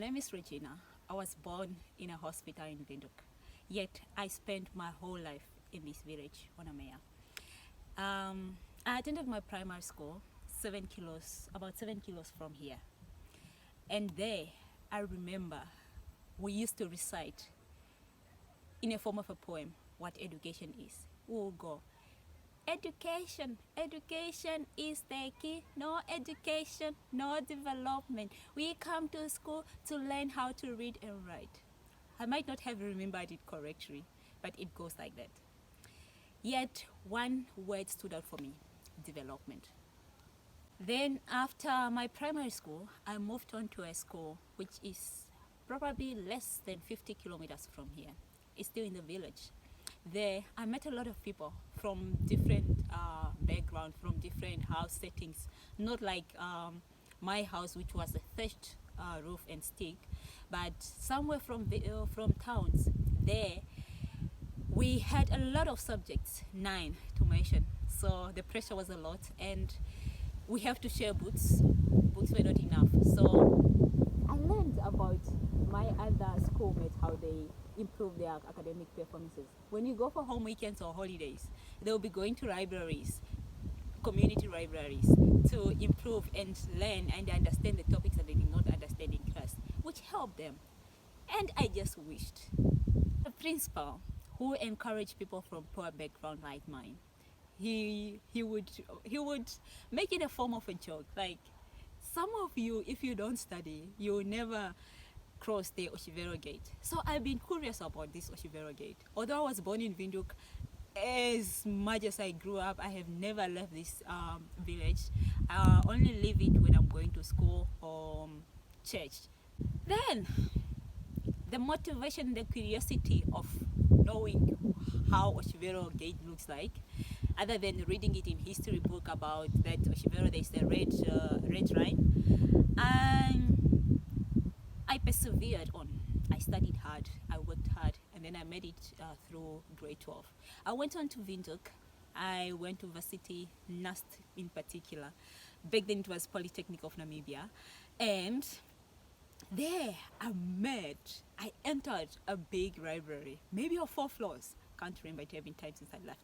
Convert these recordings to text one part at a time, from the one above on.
name is Regina. I was born in a hospital in Windhoek, yet I spent my whole life in this village on Amaya. I attended my primary school about 7 kilos from here. And there, I remember we used to recite in a form of a poem what education is. We will go, education is the key. No education, no development. We come to school to learn how to read and write. I might not have remembered it correctly, but it goes like that. Yet one word stood out for me: development. Then after my primary school, I moved on to a school which is probably less than 50 kilometers from here. It's still in the village. There, I met a lot of people from different backgrounds, from different house settings. Not like my house, which was a thatched roof and stick, but somewhere from towns. There, we had a lot of subjects, 9 to mention. So the pressure was a lot, and we have to share books. Books were not enough. So I learned about my other schoolmates, how they improve their academic performances. When you go for home weekends or holidays, they'll be going to libraries, community libraries, to improve and learn and understand the topics that they did not understand in class, which helped them. And I just wished a principal who encouraged people from poor background like mine, he would make it a form of a joke, like, some of you, if you don't study, you will never cross the Oshivero Gate. So I've been curious about this Oshivero Gate. Although I was born in Windhoek, as much as I grew up, I have never left this village. I only leave it when I'm going to school or church. Then the motivation, the curiosity of knowing how Oshivero Gate looks like, other than reading it in history book about that Oshivero, there's the red line, and I persevered on. I studied hard, I worked hard, and then I made it through grade 12. I went on to Windhoek. I went to varsity, NAST in particular. Back then it was Polytechnic of Namibia. And there I entered a big library, maybe of 4 floors. Can't remember, it had been time since I left.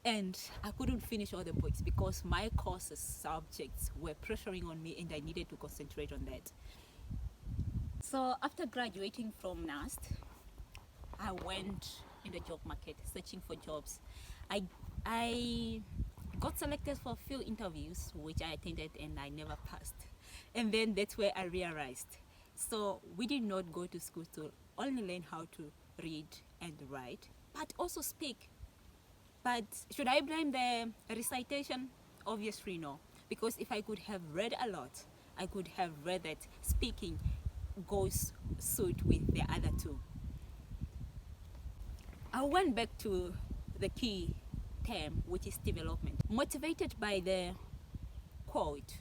And I couldn't finish all the books because my courses subjects were pressuring on me, and I needed to concentrate on that. So after graduating from NAST, I went in the job market searching for jobs. I got selected for a few interviews, which I attended, and I never passed. And then that's where I realized, so we did not go to school to only learn how to read and write, but also speak. But should I blame the recitation? Obviously no, because if I could have read a lot, I could have read that speaking goes suit with the other two. I went back to the key term, which is development, motivated by the quote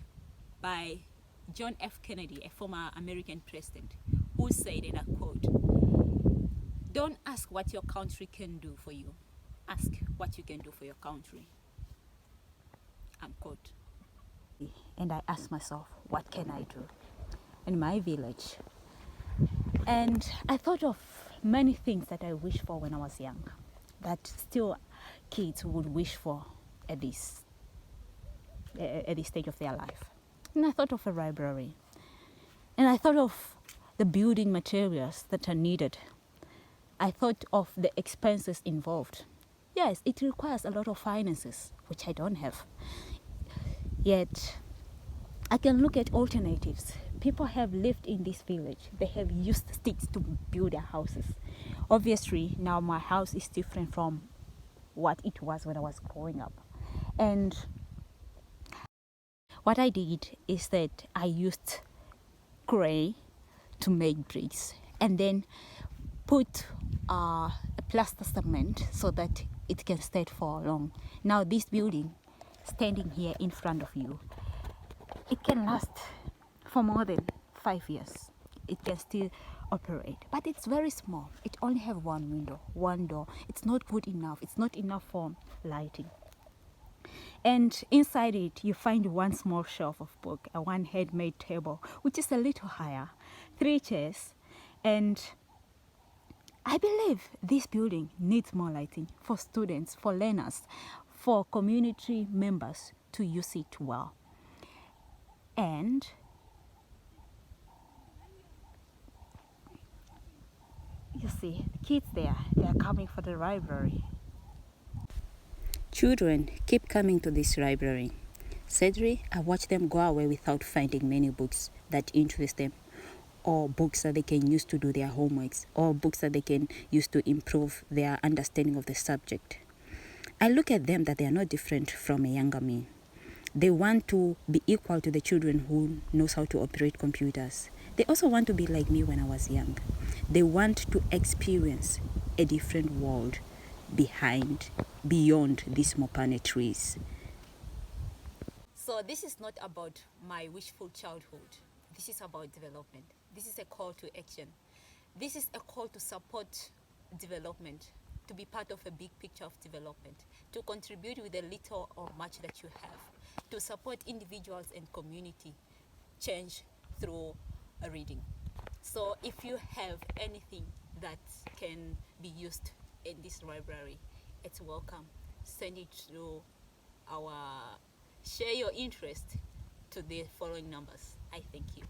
by John F. Kennedy, a former American president, who said, and I quote, "Don't ask what your country can do for you. Ask what you can do for your country." Unquote. And I asked myself, what can I do in my village? And I thought of many things that I wished for when I was young, that still kids would wish for at this stage of their life. And I thought of a library, and I thought of the building materials that are needed. I thought of the expenses involved. Yes, it requires a lot of finances, which I don't have. Yet, I can look at alternatives. People have lived in this village. They have used sticks to build their houses. Obviously, now my house is different from what it was when I was growing up. And what I did is that I used clay to make bricks, and then put a plaster cement so that it can stay for long. Now this building standing here in front of you, it can last for more than 5 years. It can still operate, but it's very small. It only have one window, one door. It's not good enough. It's not enough for lighting. And inside it, you find one small shelf of book, a one handmade table, which is a little higher, 3 chairs, and I believe this building needs more lighting for students, for learners, for community members to use it well. And you see, kids there, they are coming for the library. Children keep coming to this library. Sadly, I watch them go away without finding many books that interest them, or books that they can use to do their homeworks, or books that they can use to improve their understanding of the subject. I look at them that they are not different from a younger me. They want to be equal to the children who knows how to operate computers. They also want to be like me when I was young. They want to experience a different world beyond these mopane trees. So this is not about my wishful childhood. This is about development. This is a call to action. This is a call to support development, to be part of a big picture of development, to contribute with the little or much that you have, to support individuals and community change through reading. So if you have anything that can be used in this library, it's welcome. Send it to our, share your interest to the following numbers. I thank you.